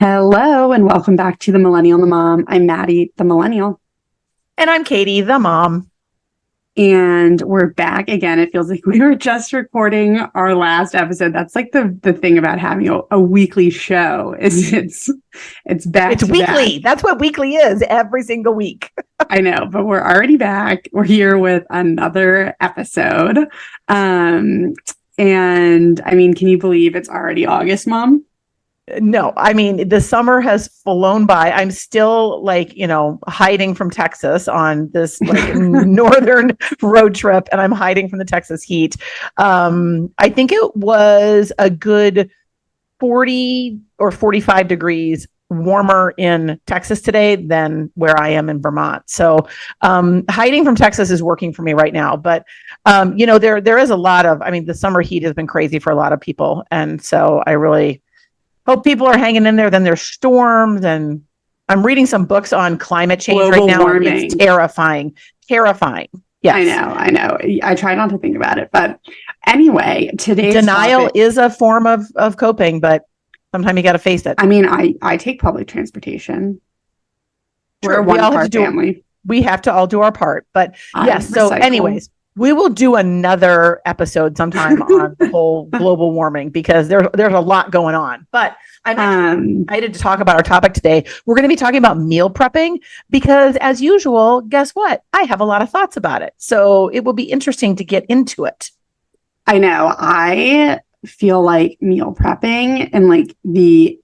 Hello and welcome back to the Millennial and the Mom. I'm Maddie, the Millennial, And I'm Katie, the mom. and we're back again. It feels like we were just recording our last episode. That's like the thing about having a weekly show is it's back It's to weekly. back. That's what weekly is every single week. I know, but we're already back. We're here with another episode. And I mean, can you believe it's already August, Mom? No, I mean, the summer has flown by. I'm still hiding from Texas on this northern road trip, and I'm hiding from the Texas heat. I think it was a good 40 or 45 degrees warmer in Texas today than where I am in Vermont. So hiding from Texas is working for me right now. But there is a lot of, the summer heat has been crazy for a lot of people. And so I really hope people are hanging in there. Then there's storms, and I'm reading some books on climate change Global right now. warming. It's terrifying. Yes. I know. I try not to think about it, but anyway, today's Denial topic, is a form of coping, but sometimes you got to face it. I mean, I take public transportation. We're a We all have one-car to do family. We have to all do our part. But I yes, so recycle. anyways, we will do another episode sometime on the whole global warming because there's a lot going on. But I'm excited to talk about our topic today. We're going to be talking about meal prepping because, as usual, guess what? I have a lot of thoughts about it. So it will be interesting to get into it. I know. I feel like meal prepping and like the,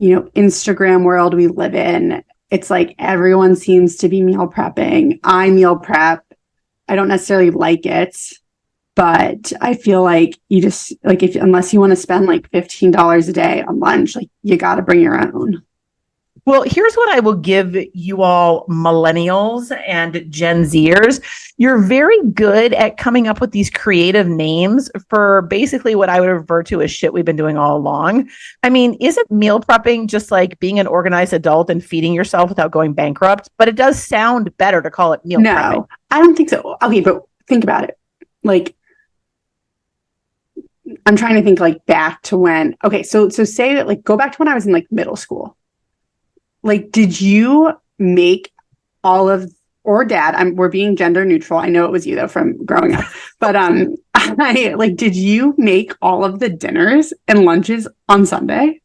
Instagram world we live in, it's like everyone seems to be meal prepping. I meal prep. I don't necessarily like it, but I feel like you just like unless you want to spend like $15 a day on lunch, like you got to bring your own. Well, here's what I will give you all millennials and Gen Zers. You're very good at coming up with these creative names for basically what I would refer to as shit we've been doing all along. I mean, isn't meal prepping just like being an organized adult and feeding yourself without going bankrupt? But it does sound better to call it meal prepping. No, I don't think so. Okay, but think about it. Like, I'm trying to think like back to when, okay, so say that like go back to when I was in like middle school. Like, did you make all of, or dad, we're being gender neutral. I know it was you though from growing up, but did you make all of the dinners and lunches on Sunday?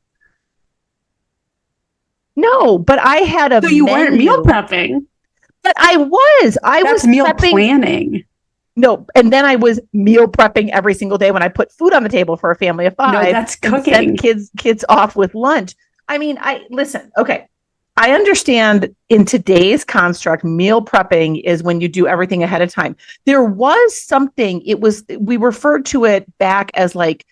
No, but I had a So you weren't menu. meal prepping. But I was That's meal planning. No, and then I was meal prepping every single day when I put food on the table for a family of 5. No, that's cooking. And send kids off with lunch. I mean, listen, okay. I understand in today's construct, meal prepping is when you do everything ahead of time. There was something, we referred to it back as like,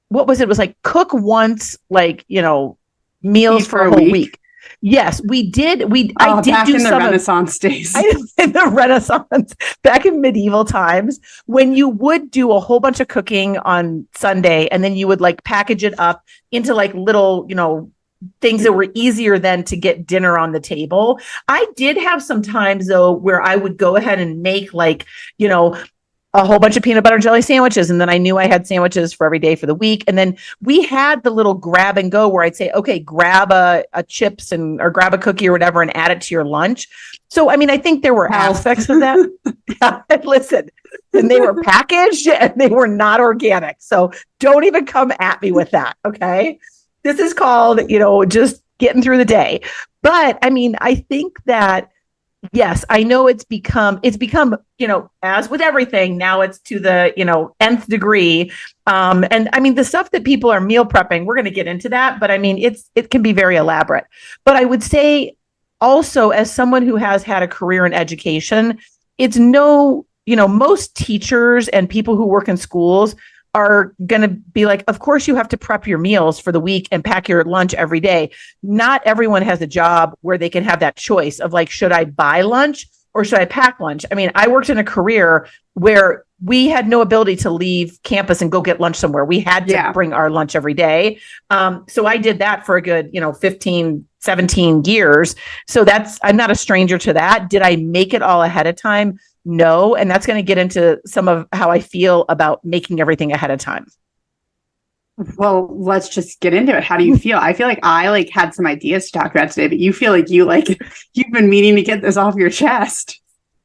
what was it? It was like cook once, meals Eat for a whole week. Yes, we did. I did back do in the some Renaissance days. in the Renaissance, back in medieval times, when you would do a whole bunch of cooking on Sunday, and then you would like package it up into like little, things that were easier than to get dinner on the table. I did have some times though where I would go ahead and make a whole bunch of peanut butter and jelly sandwiches. And then I knew I had sandwiches for every day for the week. And then we had the little grab and go where I'd say, okay, grab a chips or grab a cookie or whatever and add it to your lunch. So, I mean, I think there were aspects of that. Listen, and they were packaged and they were not organic. So don't even come at me with that. Okay. This is called, just getting through the day. But I mean, I think that, yes, I know it's become, as with everything, now it's to the, nth degree. And I mean, the stuff that people are meal prepping, we're going to get into that, but I mean, it can be very elaborate. But I would say also, as someone who has had a career in education, it's most teachers and people who work in schools are going to be like, of course you have to prep your meals for the week and pack your lunch every day. Not everyone has a job where they can have that choice of like, should I buy lunch or should I pack lunch? I mean, I worked in a career where we had no ability to leave campus and go get lunch somewhere. We had to bring our lunch every day. So I did that for a good, 15, 17 years. So I'm not a stranger to that. Did I make it all ahead of time? No. And that's going to get into some of how I feel about making everything ahead of time. Well, let's just get into it. How do you feel? I feel like I like had some ideas to talk about today, but you feel like you've been meaning to get this off your chest.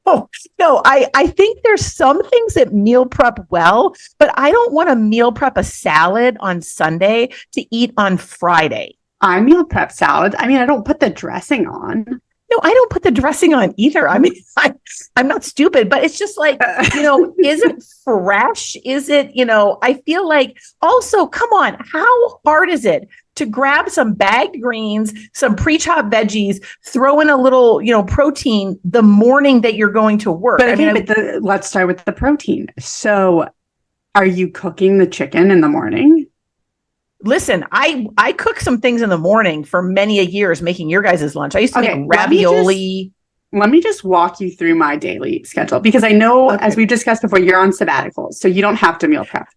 Oh, no, I think there's some things that meal prep well, but I don't want to meal prep a salad on Sunday to eat on Friday. I meal prep salads. I mean, I don't put the dressing on. No, I don't put the dressing on either. I mean, I'm not stupid, but it's just like, is it fresh? Is it, I feel like also, come on, how hard is it to grab some bagged greens, some pre-chopped veggies, throw in a little, protein the morning that you're going to work? But let's start with the protein. So are you cooking the chicken in the morning? Listen, I cook some things in the morning for many a years making your guys' lunch. I used to make ravioli. Let me just walk you through my daily schedule because I know, as we've discussed before, you're on sabbatical, so you don't have to meal prep.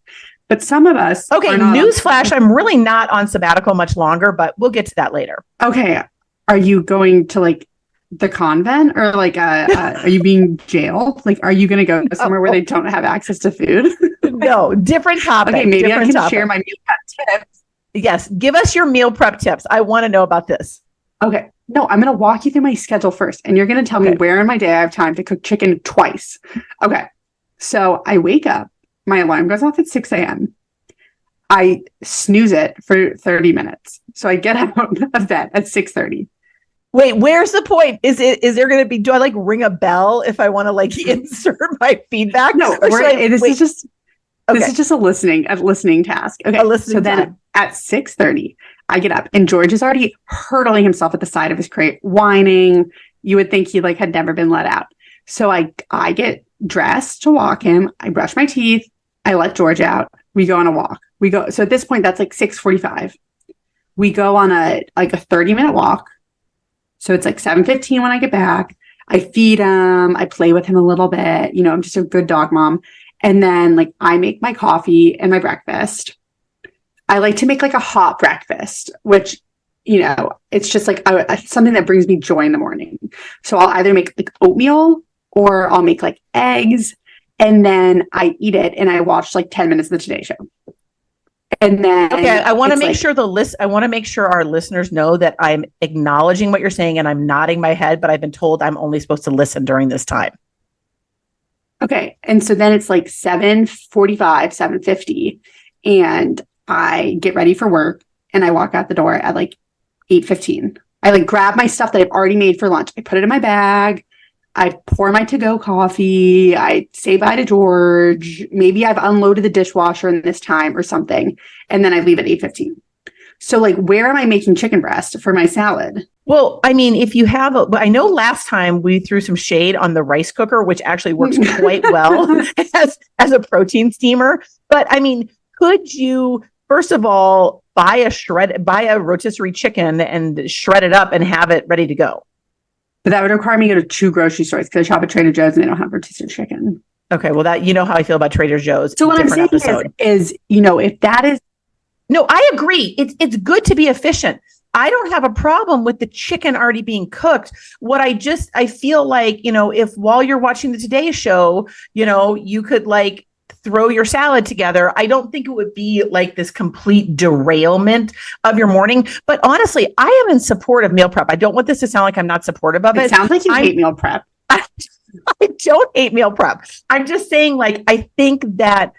But some of us. Okay, newsflash, I'm really not on sabbatical much longer, but we'll get to that later. Okay. Are you going to like the convent or like are you being jailed? Like, are you going to go somewhere where they don't have access to food? No, different topic. Okay, maybe I can share my meal prep tips. Yes, give us your meal prep tips. I want to know about this. Okay. No, I'm going to walk you through my schedule first, and you're going to tell me where in my day I have time to cook chicken twice. Okay. So I wake up. My alarm goes off at 6 a.m. I snooze it for 30 minutes. So I get out of bed at 6:30. Wait, where's the point? Is there going to be, do I like ring a bell if I want to like insert my feedback? No, this is just a listening task. Okay. Then at 6:30, I get up and George is already hurtling himself at the side of his crate, whining. You would think he like had never been let out. So I get dressed to walk him. I brush my teeth. I let George out. We go on a walk. So at this point, that's like 6:45. We go on a 30-minute walk. So it's like 7:15 when I get back. I feed him. I play with him a little bit. I'm just a good dog mom. And then like I make my coffee and my breakfast. I like to make like a hot breakfast, which, it's just like something that brings me joy in the morning. So I'll either make like oatmeal or I'll make like eggs. And then I eat it and I watch like 10 minutes of the Today Show. And then I want to make sure I want to make sure our listeners know that I'm acknowledging what you're saying and I'm nodding my head, but I've been told I'm only supposed to listen during this time. Okay. And so then it's like 7:45, 7:50, and I get ready for work and I walk out the door at like 8:15. I like grab my stuff that I've already made for lunch. I put it in my bag. I pour my to-go coffee. I say bye to George. Maybe I've unloaded the dishwasher in this time or something. And then I leave at 8:15. So like, where am I making chicken breast for my salad? Well, I mean, if you have, I know last time we threw some shade on the rice cooker, which actually works quite well as a protein steamer. But I mean, could you, first of all, buy a rotisserie chicken and shred it up and have it ready to go? But that would require me to go to 2 grocery stores because I shop at Trader Joe's and they don't have rotisserie chicken. Okay, well, that how I feel about Trader Joe's. So what I'm saying is, if that is. No, I agree. It's good to be efficient. I don't have a problem with the chicken already being cooked. I feel like, if while you're watching the Today Show, you could like throw your salad together. I don't think it would be like this complete derailment of your morning. But honestly, I am in support of meal prep. I don't want this to sound like I'm not supportive of it. It sounds like you hate meal prep. I don't hate meal prep. I'm just saying, like, I think that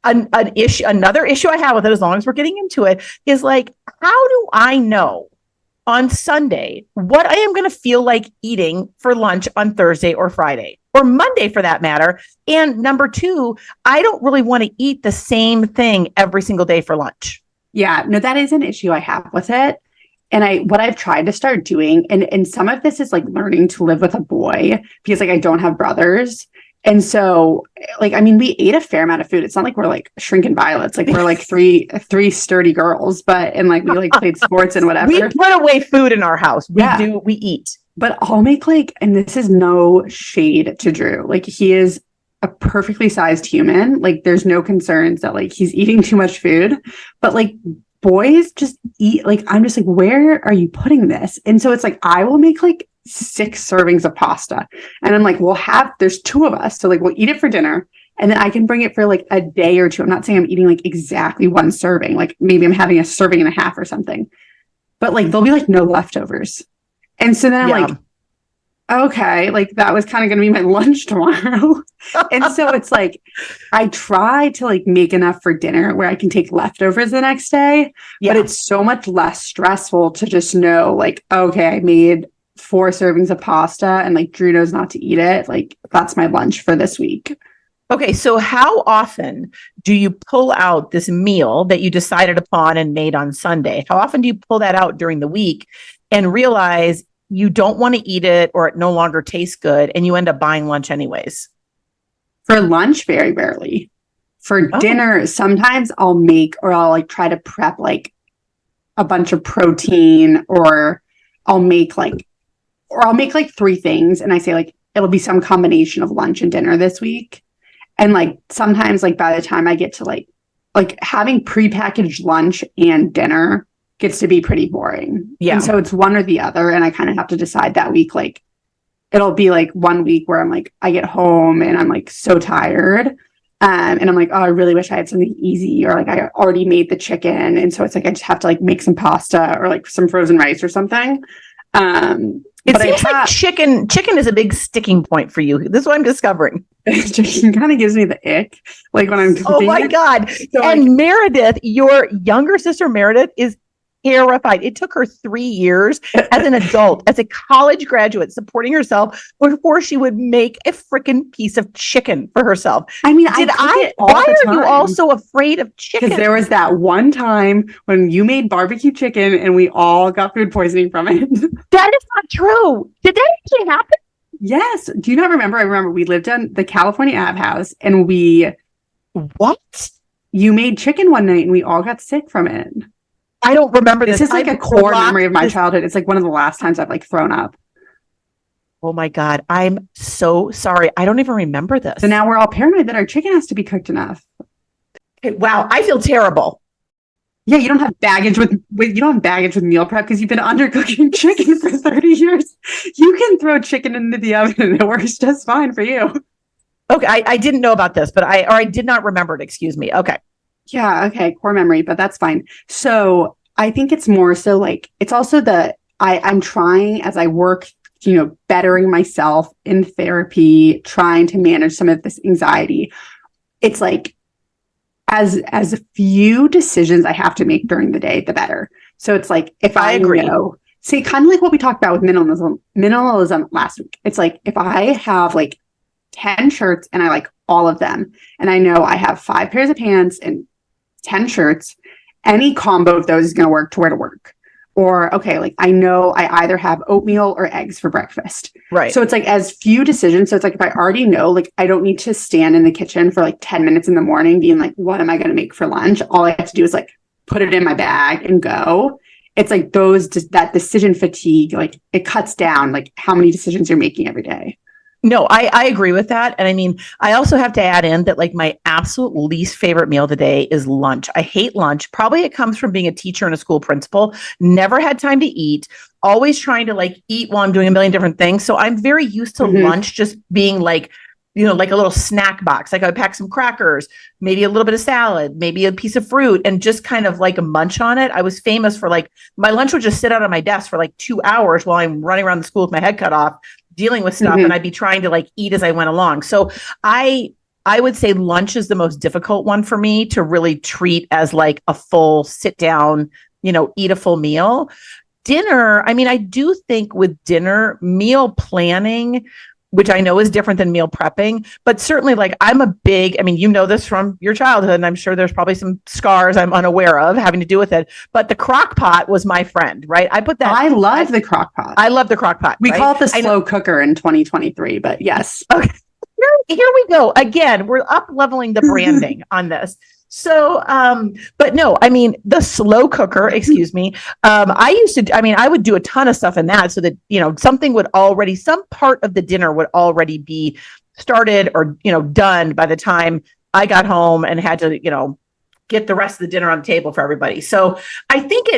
another issue I have with it, as long as we're getting into it, is like, how do I know on Sunday what I am going to feel like eating for lunch on Thursday or Friday or Monday for that matter? And number 2, I don't really want to eat the same thing every single day for lunch. Yeah, no, that is an issue I have with it. And what I've tried to start doing, and some of this is like learning to live with a boy because like I don't have brothers. And so like, I mean, we ate a fair amount of food. It's not like we're like shrinking violets. Like we're like three sturdy girls, and like we like played sports and whatever. We put away food in our house. We eat. But I'll make like, and this is no shade to Drew. Like he is a perfectly sized human. Like there's no concerns that like he's eating too much food, but like boys just eat. Like, I'm just like, where are you putting this? And so it's like, I will make like 6 servings of pasta and I'm like, there's 2 of us. So like, we'll eat it for dinner And then I can bring it for like a day or two. I'm not saying I'm eating like exactly one serving. Like maybe I'm having a serving and a half or something. But like there'll be like no leftovers. And so then I'm like, okay, like that was kind of going to be my lunch tomorrow. And so it's like, I try to like make enough for dinner where I can take leftovers the next day, but it's so much less stressful to just know like, okay, I made 4 servings of pasta and like Drew knows not to eat it. Like that's my lunch for this week. Okay, so how often do you pull out this meal that you decided upon and made on Sunday? How often do you pull that out during the week and realize you don't want to eat it or it no longer tastes good and you end up buying lunch anyways? For lunch, very rarely. For dinner, sometimes I'll make or I'll like try to prep like a bunch of protein or I'll make like 3 things and I say like it'll be some combination of lunch and dinner this week. And like sometimes like by the time I get to like having prepackaged lunch and dinner gets to be pretty boring. Yeah. And so it's one or the other. And I kind of have to decide that week. Like it'll be like one week where I'm like, I get home and I'm like so tired. And I'm like, oh, I really wish I had something easy or like I already made the chicken. And so it's like I just have to like make some pasta or like some frozen rice or something. It seems like chicken is a big sticking point for you. This is what I'm discovering. Chicken kind of gives me the ick, like when I'm cooking. Oh my God. So and like, Meredith, your younger sister Meredith is terrified. It took her 3 years as an adult, as a college graduate, supporting herself before she would make a freaking piece of chicken for herself. I mean, why are you also afraid of chicken? Because there was that one time when you made barbecue chicken and we all got food poisoning from it. That is not true. Did that actually happen? Yes. Do you not remember? I remember we lived in the California Ave house and What? You made chicken one night and we all got sick from it. I don't remember this. This is like a core memory of my childhood. It's like one of the last times I've like thrown up. Oh my God. I'm so sorry. I don't even remember this. So now we're all paranoid that our chicken has to be cooked enough. Okay, wow. I feel terrible. Yeah, you don't have baggage with meal prep because you've been undercooking chicken for 30 years. You can throw chicken into the oven and it works just fine for you. Okay, I didn't know about this, but I did not remember it. Excuse me. Okay. Yeah, okay, core memory, but that's fine. So I think it's more so like, it's also I'm trying as I work, bettering myself in therapy, trying to manage some of this anxiety. It's like, as few decisions I have to make during the day, the better. So it's like, if I agree. See, kind of like what we talked about with minimalism last week. It's like, if I have like 10 shirts and I like all of them, and I know I have 5 pairs of pants and 10 shirts, any combo of those is going to work to wear to work. Or, okay, like I know I either have oatmeal or eggs for breakfast. Right. So it's like as few decisions. So it's like if I already know, like I don't need to stand in the kitchen for like 10 minutes in the morning being like, what am I going to make for lunch? All I have to do is like put it in my bag and go. It's like that decision fatigue, like it cuts down like how many decisions you're making every day. No, I agree with that. And I mean, I also have to add in that like my absolute least favorite meal today is lunch. I hate lunch. Probably it comes from being a teacher and a school principal. Never had time to eat. Always trying to like eat while I'm doing a million different things. So I'm very used to lunch just being like, like a little snack box. Like I would pack some crackers, maybe a little bit of salad, maybe a piece of fruit, and just kind of like a munch on it. I was famous for like, my lunch would just sit out on my desk for like 2 hours while I'm running around the school with my head cut off, dealing with stuff, and I'd be trying to like eat as I went along. So I would say lunch is the most difficult one for me to really treat as like a full sit down, eat a full meal. Dinner, I mean, I do think with dinner, meal planning, which I know is different than meal prepping, but certainly like I'm a big, I mean, this from your childhood, and I'm sure there's probably some scars I'm unaware of having to do with it, but the crock pot was my friend, right? I love the crock pot. I love the crock pot. We call it the slow cooker in 2023, but yes. Okay. Here we go. Again, we're up leveling the branding on this. So, but no, I mean, the slow cooker, excuse me. I would do a ton of stuff in that so that, some part of the dinner would already be started or, done by the time I got home and had to, get the rest of the dinner on the table for everybody. So I think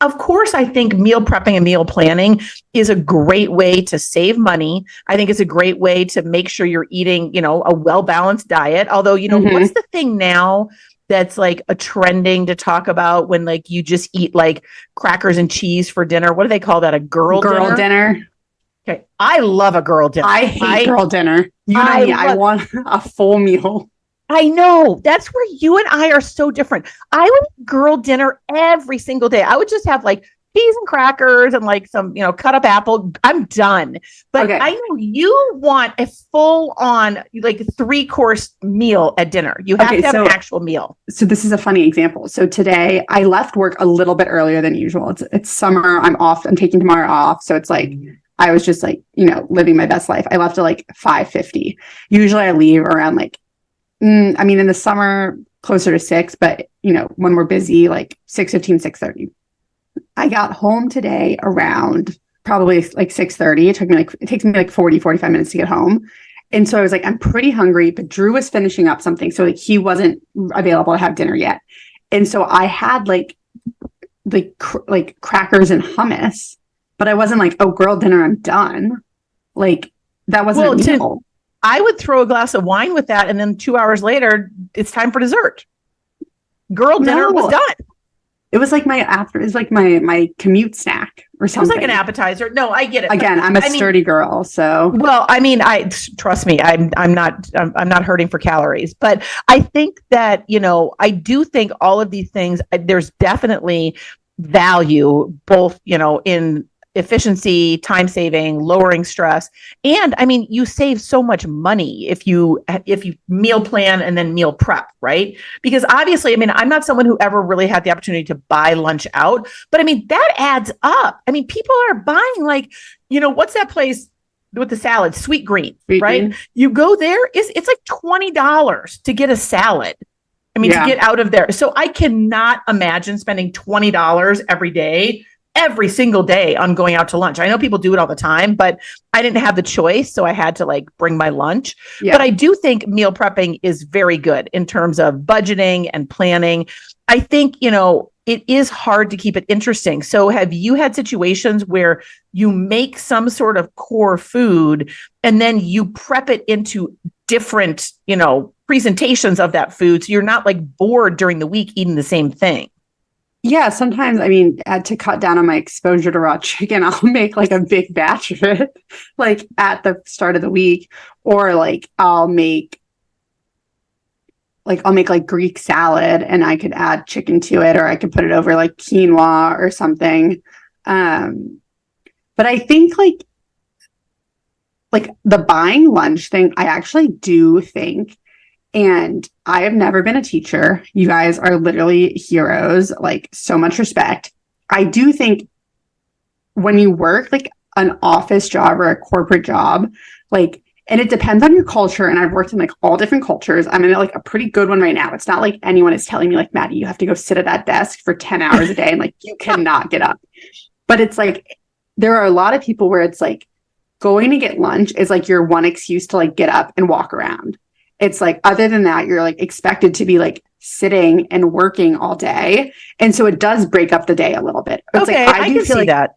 of course, I think meal prepping and meal planning is a great way to save money. I think it's a great way to make sure you're eating, a well-balanced diet. Although, what's the thing now that's like a trending to talk about when like you just eat like crackers and cheese for dinner? What do they call that? A girl dinner? Okay. I love a girl dinner. I hate girl dinner. You know me, I want a full meal. I know. That's where you and I are so different. I would eat girl dinner every single day. I would just have like peas and crackers and like some, cut up apple. I'm done. But okay. I know you want a full on like 3-course meal at dinner. You have to have an actual meal. So this is a funny example. So today I left work a little bit earlier than usual. It's summer. I'm off. I'm taking tomorrow off. So it's like, I was just like, living my best life. I left at like 5:50. Usually I leave around like, in the summer, closer to 6, but, when we're busy, like 6:15, 6:30. I got home today around probably like 6:30. It takes me like 40, 45 minutes to get home. And so I was like, I'm pretty hungry, but Drew was finishing up something. So like he wasn't available to have dinner yet. And so I had like crackers and hummus, but I wasn't like, oh, girl dinner, I'm done. Like that wasn't a meal. I would throw a glass of wine with that, and then 2 hours later, it's time for dessert. Girl dinner was done. It was like my commute snack or something. It was like an appetizer. No, I get it. Again, I'm a sturdy girl, so. Well, trust me, I'm not hurting for calories, but I think that, I do think all of these things, there's definitely value both, in efficiency, time saving, lowering stress. And you save so much money if you meal plan and then meal prep, right? Because obviously, I'm not someone who ever really had the opportunity to buy lunch out, but that adds up. People are buying like, what's that place with the salad? Sweet Green, right? Green. You go there, it's like $20 to get a salad. To get out of there. So I cannot imagine spending $20 every single day on going out to lunch. I know people do it all the time, but I didn't have the choice. So I had to like bring my lunch. Yeah. But I do think meal prepping is very good in terms of budgeting and planning. I think, it is hard to keep it interesting. So have you had situations where you make some sort of core food and then you prep it into different, presentations of that food, so you're not like bored during the week eating the same thing? Yeah, sometimes, to cut down on my exposure to raw chicken, I'll make like a big batch of it, like at the start of the week, or like I'll make like Greek salad and I could add chicken to it, or I could put it over like quinoa or something. But I think like the buying lunch thing, I actually do think. And I have never been a teacher. You guys are literally heroes, like so much respect. I do think when you work like an office job or a corporate job, like, and it depends on your culture. And I've worked in like all different cultures. I'm in like a pretty good one right now. It's not like anyone is telling me like, Maddie, you have to go sit at that desk for 10 hours a day and like you cannot get up. But it's like, there are a lot of people where it's like going to get lunch is like your one excuse to like get up and walk around. It's like, other than that, you're like expected to be like sitting and working all day. And so it does break up the day a little bit. It's okay, like, I do feel like that.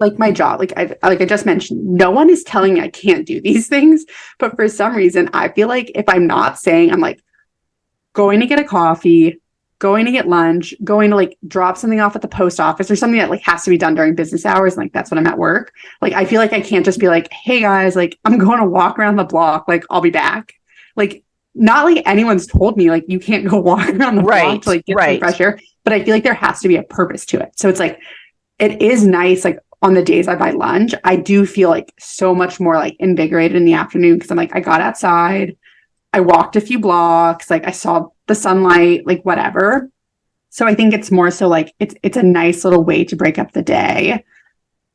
Like my job, like I just mentioned, no one is telling me I can't do these things. But for some reason, I feel like if I'm not saying I'm like going to get a coffee, going to get lunch, going to like drop something off at the post office or something that like has to be done during business hours. And like, that's when I'm at work. Like, I feel like I can't just be like, hey guys, like I'm going to walk around the block. Like I'll be back. Like, not like anyone's told me like you can't go walk around the block to like get some fresh air, but I feel like there has to be a purpose to it. So it's like, it is nice. Like on the days I buy lunch, I do feel like so much more like invigorated in the afternoon because I'm like, I got outside, I walked a few blocks, like I saw the sunlight, like whatever. So I think it's more so like it's a nice little way to break up the day.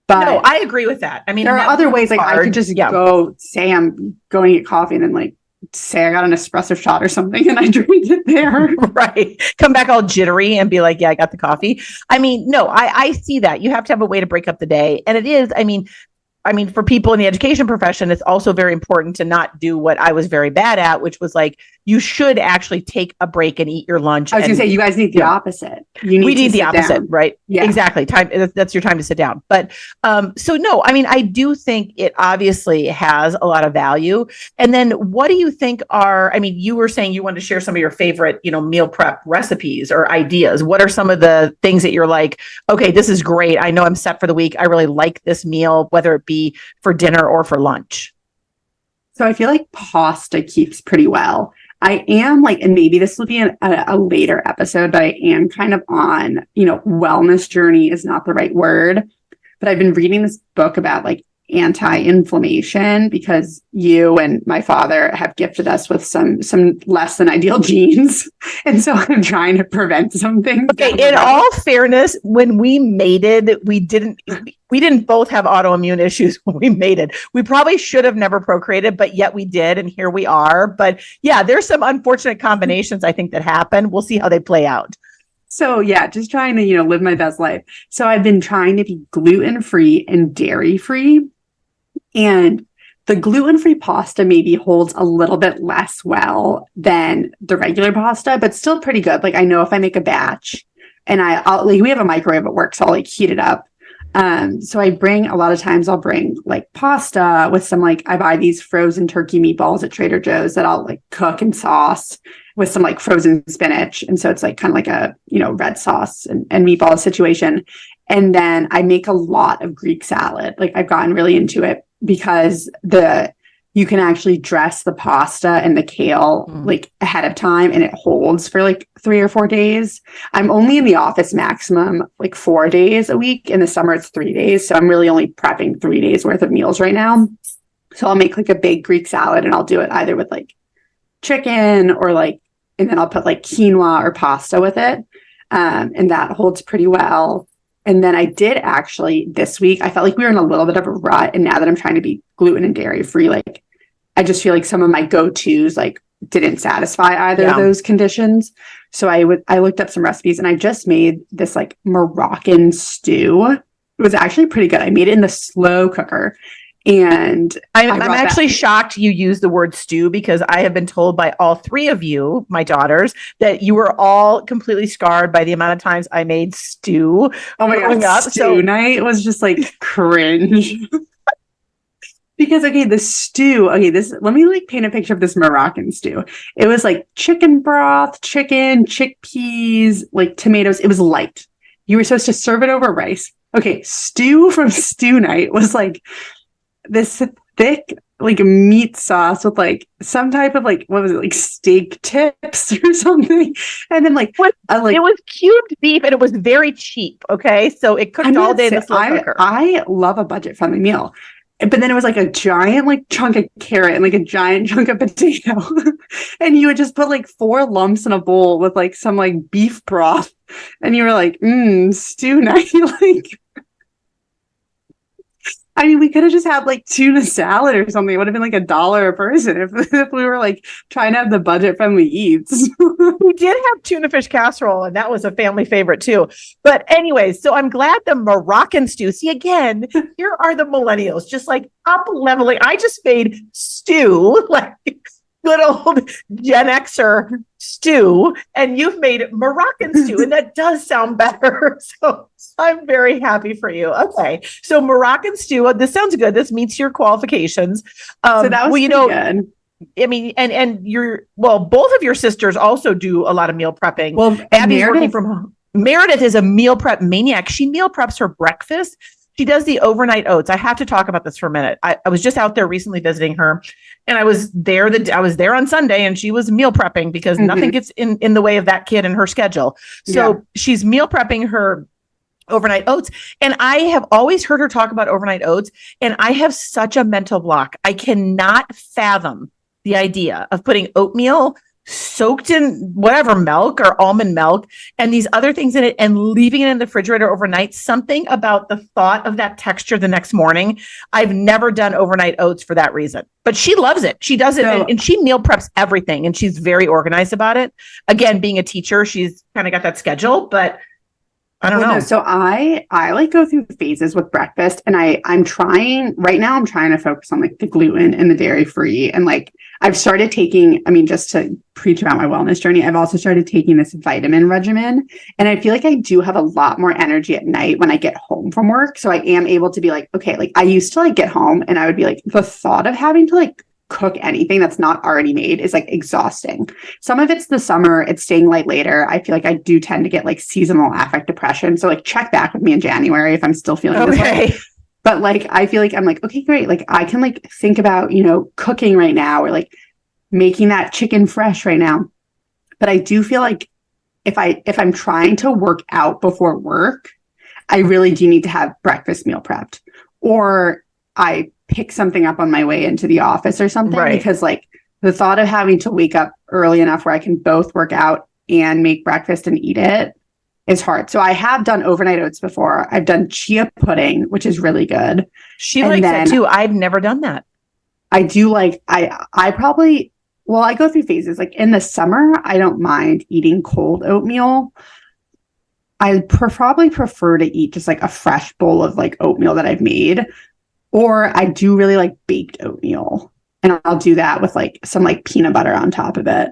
But no, I agree with that. There are other ways like I could just go say I'm going to get coffee and then like say I got an espresso shot or something and I drink it there. Right. Come back all jittery and be like, yeah, I got the coffee. No, I see that. You have to have a way to break up the day. And it is, I mean, for people in the education profession, it's also very important to not do what I was very bad at, which was like, you should actually take a break and eat your lunch. I was going to say, you guys need the opposite. We need the opposite, right? Yeah. Exactly. That's your time to sit down. But so no, I mean, I do think it obviously has a lot of value. And then what do you think I mean, you were saying you wanted to share some of your favorite, meal prep recipes or ideas. What are some of the things that you're like, okay, this is great. I know I'm set for the week. I really like this meal, whether it be for dinner or for lunch. So I feel like pasta keeps pretty well. I am like, and maybe this will be a later episode, but I am kind of on, wellness journey is not the right word, but I've been reading this book about like anti-inflammation because you and my father have gifted us with some less than ideal genes. And so I'm trying to prevent some things. Okay, in all fairness, when we mated, we didn't both have autoimmune issues when we mated. We probably should have never procreated, but yet we did, and here we are. But yeah, there's some unfortunate combinations I think that happen. We'll see how they play out. So yeah, just trying to, live my best life. So I've been trying to be gluten-free and dairy-free. And the gluten-free pasta maybe holds a little bit less well than the regular pasta, but still pretty good. Like I know if I make a batch and I'll like, we have a microwave at work, so I'll like heat it up. So a lot of times I'll bring like pasta with some, like I buy these frozen turkey meatballs at Trader Joe's that I'll like cook and sauce with some like frozen spinach. And so it's like kind of like a, red sauce and meatball situation. And then I make a lot of Greek salad. Like I've gotten really into it because you can actually dress the pasta and the kale like ahead of time and it holds for like 3 or 4 days. I'm only in the office maximum like 4 days a week. In the summer, it's 3 days. So I'm really only prepping 3 days worth of meals right now. So I'll make like a big Greek salad and I'll do it either with like chicken or like, and then I'll put like quinoa or pasta with it. And that holds pretty well. And then I did actually this week, I felt like we were in a little bit of a rut. And now that I'm trying to be gluten and dairy free, like I just feel like some of my go-tos like didn't satisfy either of those conditions. So I looked up some recipes and I just made this like Moroccan stew. It was actually pretty good. I made it in the slow cooker. And I'm actually shocked you used the word stew because I have been told by all 3 of you, my daughters, that you were all completely scarred by the amount of times I made stew. Oh my God, stew night was just like cringe. Because, okay, the stew, let me like paint a picture of this Moroccan stew. It was like chicken broth, chicken, chickpeas, like tomatoes. It was light. You were supposed to serve it over rice. Okay, stew from stew night was like this thick like meat sauce with like some type of like, what was it, like steak tips or something. And then like, it was cubed beef and it was very cheap. Okay. So it cooked all day in the slow cooker. I love a budget friendly meal. But then it was like a giant like chunk of carrot and like a giant chunk of potato. And you would just put like 4 lumps in a bowl with like some like beef broth. And you were like, stew night. Like, I mean, we could have just had like tuna salad or something. It would have been like $1 a person if we were like trying to have the budget friendly eats. We did have tuna fish casserole, and that was a family favorite too. But anyways, so I'm glad the Moroccan stew. See, again, here are the millennials just like up leveling. I just made stew, like good old Gen Xer stew, and you've made Moroccan stew, and that does sound better. So I'm very happy for you. Okay, so Moroccan stew. This sounds good. This meets your qualifications. So that was good. I mean, and both of your sisters also do a lot of meal prepping. Well, Abby's working from home. Meredith is a meal prep maniac. She meal preps her breakfast. She does the overnight oats. I have to talk about this for a minute. I was just out there recently visiting her, and I was there on Sunday, and she was meal prepping because nothing gets in the way of that kid and her schedule. So she's meal prepping her overnight oats. And I have always heard her talk about overnight oats, and I have such a mental block. I cannot fathom the idea of putting oatmeal soaked in whatever milk or almond milk and these other things in it and leaving it in the refrigerator overnight. Something about the thought of that texture the next morning. I've never done overnight oats for that reason, but she loves it. She does it and she meal preps everything, and she's very organized about it. Again, being a teacher, she's kind of got that schedule, but I don't Well, no, know. so I like go through phases with breakfast, and I'm trying right now. I'm trying to focus on like the gluten and the dairy free, and like I've started taking. I mean, just to preach about my wellness journey, I've also started taking this vitamin regimen, and I feel like I do have a lot more energy at night when I get home from work. So I am able to be like, okay, like I used to like get home, and I would be like, the thought of having to like cook anything that's not already made is like exhausting. Some of it's the summer, it's staying late later. I feel like I do tend to get like seasonal affect depression. So like check back with me in January if I'm still feeling this way. Okay. But like I feel like I'm like, okay, great. Like I can like think about, cooking right now or like making that chicken fresh right now. But I do feel like if I'm trying to work out before work, I really do need to have breakfast meal prepped. Or I pick something up on my way into the office or something, Right. because like the thought of having to wake up early enough where I can both work out and make breakfast and eat it is hard. So I have done overnight oats before. I've done chia pudding, which is really good. She And likes that then too. I've never done that. I do like I probably well, I go through phases. Like in the summer, I don't mind eating cold oatmeal. I probably prefer to eat just like a fresh bowl of like oatmeal that I've made. Or I do really like baked oatmeal. And I'll do that with like some like peanut butter on top of it.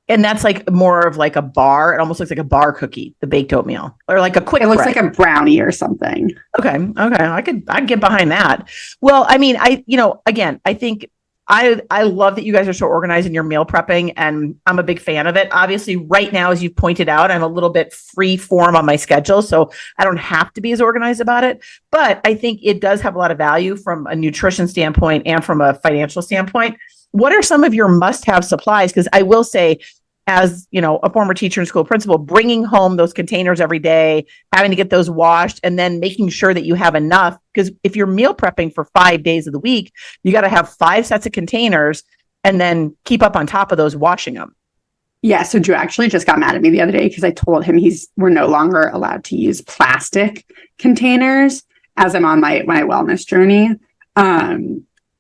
And that's like more of like a bar. It almost looks like a bar cookie, the baked oatmeal, or like a quick It looks bread. like a brownie or something. Okay. Okay. I'd get behind that. Well, I mean, again, I think I love that you guys are so organized in your meal prepping, and I'm a big fan of it. Obviously, right now, as you pointed out, I'm a little bit free form on my schedule, so I don't have to be as organized about it. But I think it does have a lot of value from a nutrition standpoint and from a financial standpoint. What are some of your must-have supplies? Because I will say, as a former teacher and school principal, bringing home those containers every day, having to get those washed, and then making sure that you have enough. Because if you're meal prepping for 5 days of the week, you got to have 5 sets of containers and then keep up on top of those washing them. Yeah, so Drew actually just got mad at me the other day because I told him we're no longer allowed to use plastic containers as I'm on my wellness journey.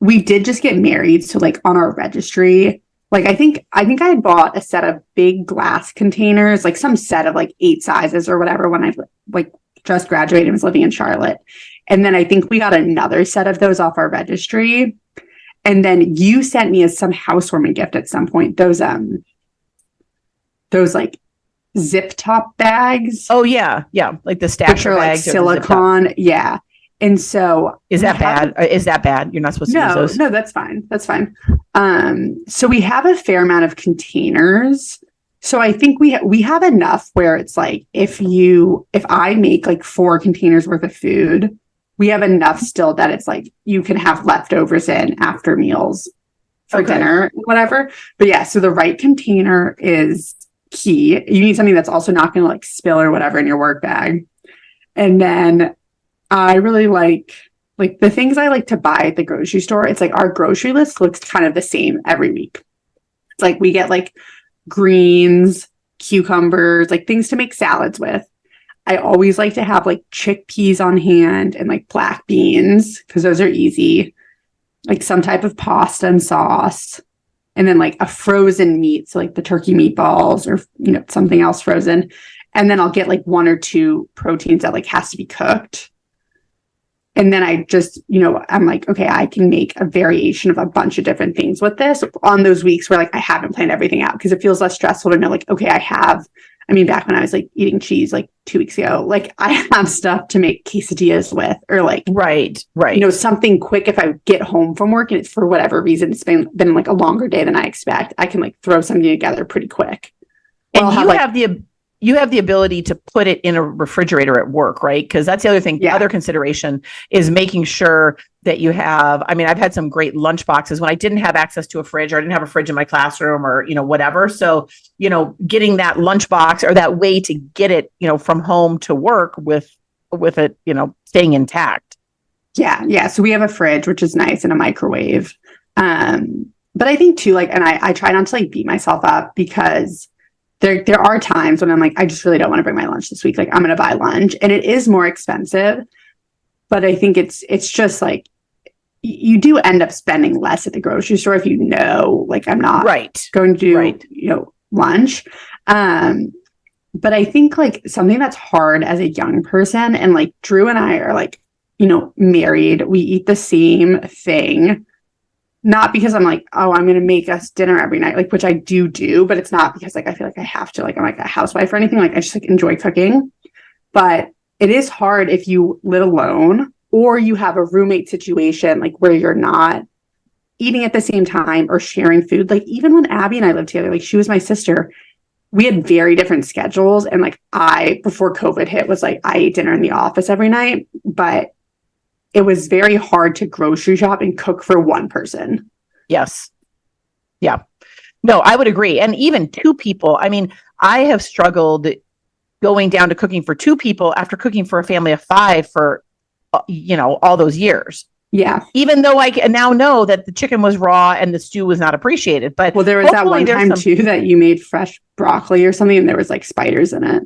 We did just get married, so like on our registry, like I think I had bought a set of big glass containers, like some set of like 8 sizes or whatever when I like just graduated and was living in Charlotte. And then I think we got another set of those off our registry. And then you sent me as some housewarming gift at some point those like zip top bags. Oh yeah, like the stash which are like bags silicone. Yeah. And so is that bad? Is that bad? You're not supposed to use those? No, that's fine. That's fine. So we have a fair amount of containers. So I think we have enough where it's like if I make like 4 containers worth of food, we have enough still that it's like you can have leftovers in after meals for dinner, whatever. But yeah, so the right container is key. You need something that's also not going to like spill or whatever in your work bag. And then I really like the things I like to buy at the grocery store. It's like our grocery list looks kind of the same every week. It's like we get like greens, cucumbers, like things to make salads with. I always like to have like chickpeas on hand and like black beans because those are easy. Like some type of pasta and sauce. And then like a frozen meat, so like the turkey meatballs or something else frozen. And then I'll get like 1 or 2 proteins that like has to be cooked. And then I just, I'm like, okay, I can make a variation of a bunch of different things with this on those weeks where like I haven't planned everything out, because it feels less stressful to know like, okay, back when I was like eating cheese like 2 weeks ago, like I have stuff to make quesadillas with, or like, right. Something quick. If I get home from work and it's for whatever reason, it's been like a longer day than I expect, I can like throw something together pretty quick. And you have the ability to put it in a refrigerator at work, right? Because that's the other thing. The other consideration is making sure that you have, I've had some great lunch boxes when I didn't have access to a fridge, or I didn't have a fridge in my classroom, or, whatever. So, getting that lunch box or that way to get it, from home to work with it, staying intact. Yeah. Yeah. So we have a fridge, which is nice, and a microwave. But I think too, like, and I try not to like beat myself up, because there are times when I'm like, I just really don't want to bring my lunch this week. Like I'm going to buy lunch, and it is more expensive, but I think it's just like you do end up spending less at the grocery store if like I'm not going to do, lunch. But I think like something that's hard as a young person, and like Drew and I are like, married, we eat the same thing. Not because I'm like, oh, I'm going to make us dinner every night, like, which I do, but it's not because like I feel like I have to, like, I'm like a housewife or anything. Like, I just like enjoy cooking. But it is hard if you live alone or you have a roommate situation, like where you're not eating at the same time or sharing food. Like, even when Abby and I lived together, like, she was my sister, we had very different schedules. And like, before COVID hit, was like, I ate dinner in the office every night, but it was very hard to grocery shop and cook for one person. Yes. Yeah. No, I would agree. And even two people, I mean, I have struggled going down to cooking for two people after cooking for a family of five for, all those years. Yeah. Even though I now know that the chicken was raw and the stew was not appreciated. But well, there was that one time too that you made fresh broccoli or something and there was like spiders in it.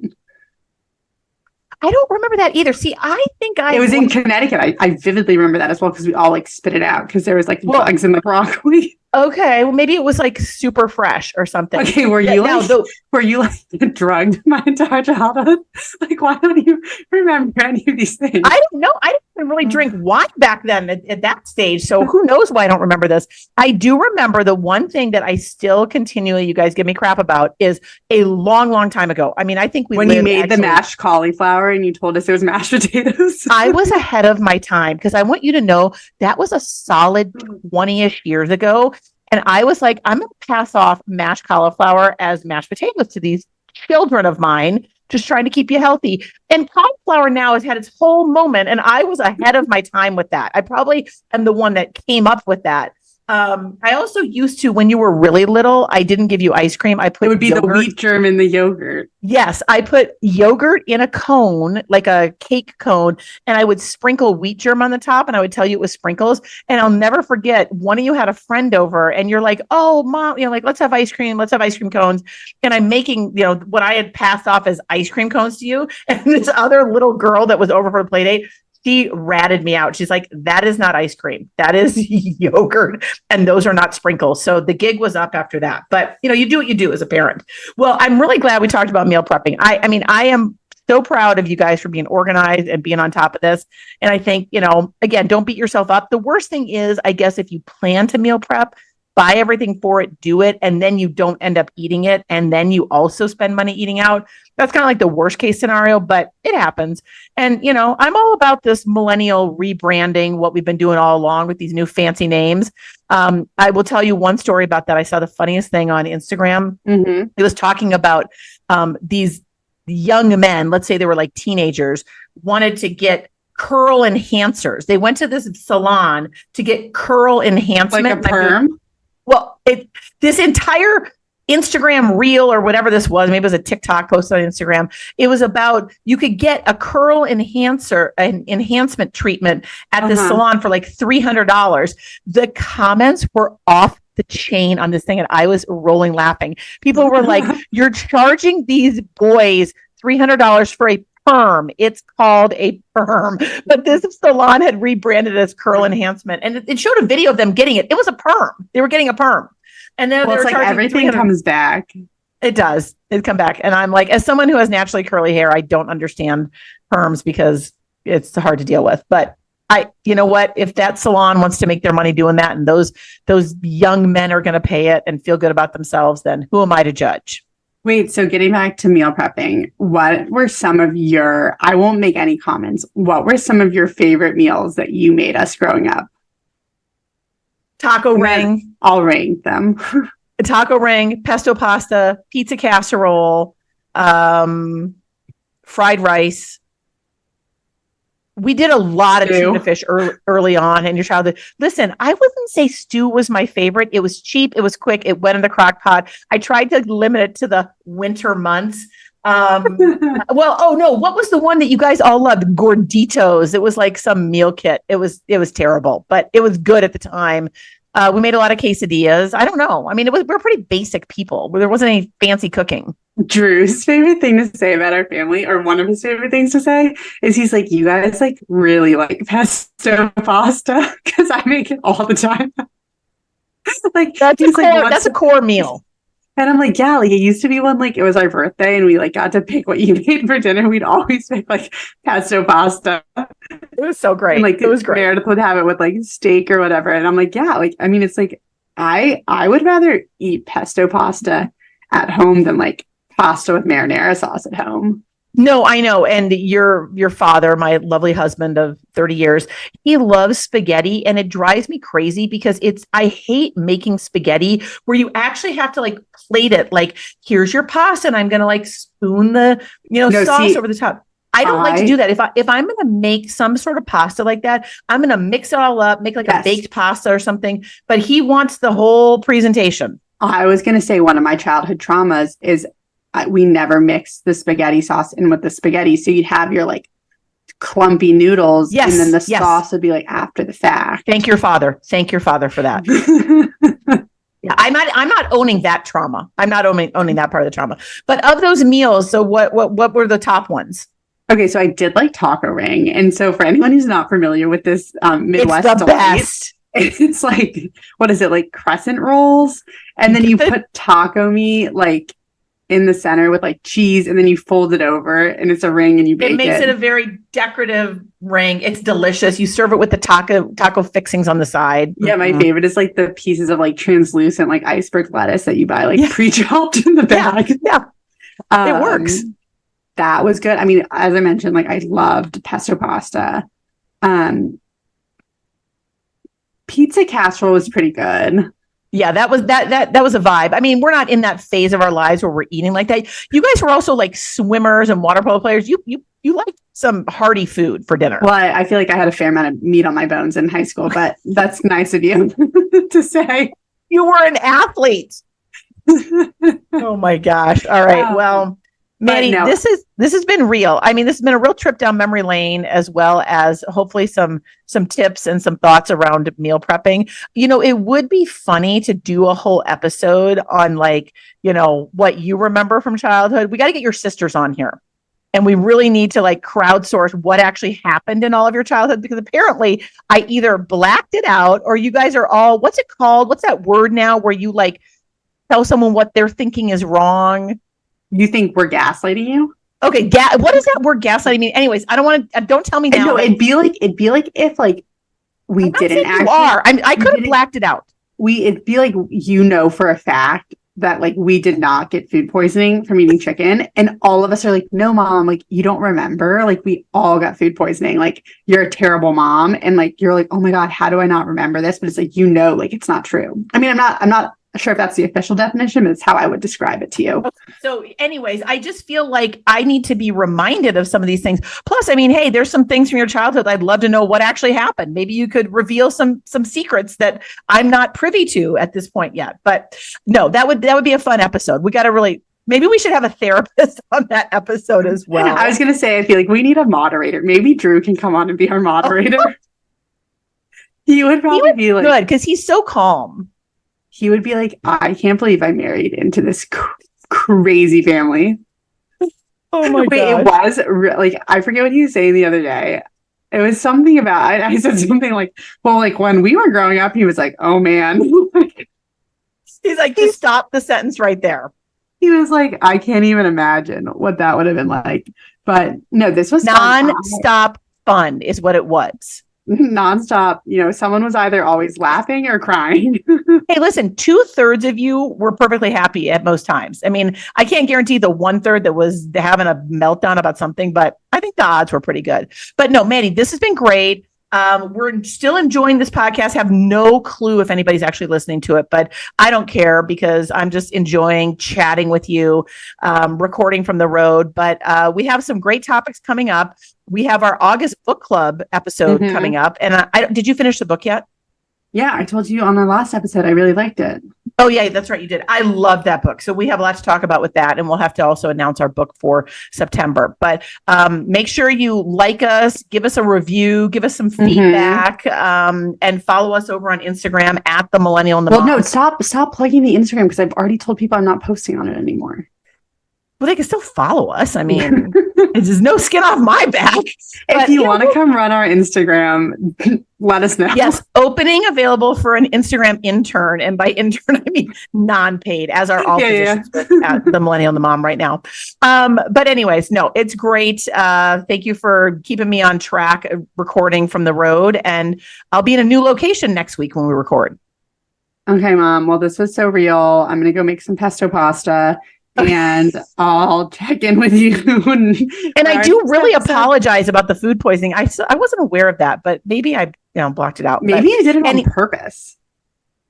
I don't remember that either. See, I think it was in Connecticut. I vividly remember that as well because we all like spit it out because there was like bugs in the broccoli. Okay, well maybe it was like super fresh or something. Okay, were you like drugged my entire childhood? Like, why don't you remember any of these things? I don't know. I didn't really drink wine back then at that stage, so who knows why I don't remember this. I do remember the one thing that I still continually, you guys give me crap about, is a long, long time ago. I mean, I think when you made the mashed cauliflower and you told us it was mashed potatoes. I was ahead of my time because I want you to know that was a solid 20-ish years ago. And I was like, I'm going to pass off mashed cauliflower as mashed potatoes to these children of mine, just trying to keep you healthy. And cauliflower now has had its whole moment. And I was ahead of my time with that. I probably am the one that came up with that. I also used to, when you were really little, I didn't give you ice cream. I put it would be yogurt. The wheat germ in the yogurt. Yes, I put yogurt in a cone, like a cake cone, and I would sprinkle wheat germ on the top, and I would tell you it was sprinkles. And I'll never forget, one of you had a friend over, and you're like, "Oh, mom, like let's have ice cream cones." And I'm making, what I had passed off as ice cream cones to you, and this other little girl that was over for a play date, she ratted me out. She's like, that is not ice cream. That is yogurt. And those are not sprinkles. So the gig was up after that. But, you do what you do as a parent. Well, I'm really glad we talked about meal prepping. I mean, I am so proud of you guys for being organized and being on top of this. And I think, again, don't beat yourself up. The worst thing is, I guess, if you plan to meal prep, buy everything for it, do it, and then you don't end up eating it. And then you also spend money eating out. That's kind of like the worst case scenario, but it happens. And, I'm all about this millennial rebranding, what we've been doing all along with these new fancy names. I will tell you one story about that. I saw the funniest thing on Instagram. Mm-hmm. It was talking about these young men, let's say they were like teenagers, wanted to get curl enhancers. They went to this salon to get curl enhancement. Like a perm? Well, this entire Instagram reel or whatever this was, maybe it was a TikTok post on Instagram. It was about, you could get a curl enhancement treatment at this salon for like $300. The comments were off the chain on this thing, and I was rolling laughing. People were like, you're charging these boys $300 for a perm. It's called a perm, but this salon had rebranded as curl enhancement, and it showed a video of them getting it. It was a perm. They were getting a perm, and then it's like everything comes back. It does. It come back, and I'm like, as someone who has naturally curly hair, I don't understand perms because it's hard to deal with. But you know what? If that salon wants to make their money doing that, and those young men are going to pay it and feel good about themselves, then who am I to judge? Wait, so getting back to meal prepping, what were some of I won't make any comments. What were some of your favorite meals that you made us growing up? Taco ring. I'll rank them. A taco ring, pesto pasta, pizza casserole, fried rice. We did a lot of tuna fish early on in your childhood. Listen, I wouldn't say stew was my favorite. It was cheap. It was quick. It went in the crock pot. I tried to limit it to the winter months. What was the one that you guys all loved? Gorditos. It was like some meal kit. It was terrible, but it was good at the time. We made a lot of quesadillas. I don't know. I mean, we're pretty basic people. There wasn't any fancy cooking. Drew's favorite thing to say about our family, or one of his favorite things to say, is he's like, you guys like really like pesto pasta because I make it all the time. Like that's a core meal. And I'm like, yeah, like it used to be when like it was our birthday and we like got to pick what you made for dinner. We'd always pick like pesto pasta. It was so great. And like it was great. Meredith would have it with like steak or whatever. And I'm like, yeah, like I mean, it's like I would rather eat pesto pasta at home than like pasta with marinara sauce at home. No, I know. And your father, my lovely husband of 30 years, he loves spaghetti, and it drives me crazy because I hate making spaghetti where you actually have to like plate it. Like, here's your pasta, and I'm gonna like spoon the sauce over the top. I don't like to do that. If I'm gonna make some sort of pasta like that, I'm gonna mix it all up, make like a baked pasta or something. But he wants the whole presentation. I was gonna say one of my childhood traumas is we never mixed the spaghetti sauce in with the spaghetti. So you'd have your like clumpy noodles and then the sauce would be like after the fact. Thank your father for that. Yeah, I'm not owning that trauma. I'm not owning that part of the trauma. But of those meals, so what were the top ones? Okay, so I did like taco ring. And so for anyone who's not familiar with this Midwest it's the best. It's like, what is it, like crescent rolls? And then you put taco meat like in the center with like cheese, and then you fold it over and it's a ring and you bake it. It makes it a very decorative ring. It's delicious. You serve it with the taco fixings on the side. Yeah, my favorite is like the pieces of like translucent like iceberg lettuce that you buy like pre-chopped in the bag. Yeah. It works. That was good. I mean, as I mentioned, like I loved pesto pasta. Pizza casserole was pretty good. Yeah, that was a vibe. I mean, we're not in that phase of our lives where we're eating like that. You guys were also like swimmers and water polo players. You liked some hearty food for dinner. Well, I feel like I had a fair amount of meat on my bones in high school, but that's nice of you to say. You were an athlete. Oh my gosh. All right. Well, Maddie, this has been real. I mean, this has been a real trip down memory lane, as well as hopefully some tips and some thoughts around meal prepping. It would be funny to do a whole episode on like, what you remember from childhood. We got to get your sisters on here. And we really need to like crowdsource what actually happened in all of your childhood, because apparently I either blacked it out or you guys are all, what's it called? What's that word now where you like tell someone what they're thinking is wrong? You think we're gaslighting you? Okay, what does that word gaslighting mean? Anyways, I don't want to. Don't tell me now. No, it'd be like if like we didn't actually. You are. I could have blacked it out. It'd be like for a fact that like we did not get food poisoning from eating chicken, and all of us are like, no, mom, like you don't remember? Like we all got food poisoning. Like you're a terrible mom, and like you're like, oh my god, how do I not remember this? But it's like like it's not true. I mean, I'm not sure if that's the official definition, but it's how I would describe it to you. So anyways, I just feel like I need to be reminded of some of these things. Plus, I mean, hey, there's some things from your childhood I'd love to know what actually happened. Maybe you could reveal some secrets that I'm not privy to at this point yet. But no, that would be a fun episode. We got to maybe we should have a therapist on that episode as well. I was going to say, I feel like we need a moderator. Maybe Drew can come on and be our moderator. He would probably be like, good, because he's so calm. He would be like, I can't believe I married into this crazy family. Oh my god! It was like, I forget what he was saying the other day. It was something about, I said something like, well, like when we were growing up, he was like, oh man. He's like, just stop the sentence right there. He was like, I can't even imagine what that would have been like. But no, this was non-stop fun is what it was. Nonstop, someone was either always laughing or crying. Hey, listen, 2/3 of you were perfectly happy at most times. I mean, I can't guarantee the 1/3 that was having a meltdown about something, but I think the odds were pretty good. But no, Maddie, this has been great. We're still enjoying this podcast. Have no clue if anybody's actually listening to it, but I don't care because I'm just enjoying chatting with you, recording from the road. But we have some great topics coming up. We have our August book club episode coming up. And did you finish the book yet? Yeah, I told you on our last episode, I really liked it. Oh, yeah, that's right. You did. I love that book. So we have a lot to talk about with that. And we'll have to also announce our book for September. But make sure you like us, give us a review, give us some feedback, and follow us over on Instagram at The Millennial and the Mom. No, stop plugging the Instagram because I've already told people I'm not posting on it anymore. Well, they can still follow us. I mean, there's no skin off my back. If you want to come run our Instagram, let us know. Yes, opening available for an Instagram intern. And by intern, I mean non-paid, as are all positions at the Millennial and the Mom right now. But anyways, no, it's great. Thank you for keeping me on track, recording from the road. And I'll be in a new location next week when we record. Okay, Mom. Well, this was so real. I'm going to go make some pesto pasta. And I'll check in with you. And I do really apologize about the food poisoning. I wasn't aware of that, but maybe I blocked it out. Maybe I did it on purpose.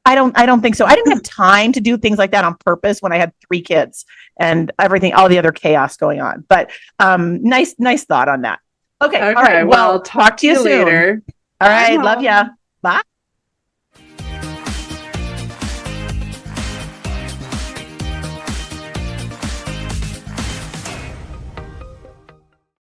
I don't think so. I didn't have time to do things like that on purpose when I had 3 kids and everything, all the other chaos going on. But nice thought on that. Okay. All right. Well, talk to you soon. Later. All right. Love ya. Bye.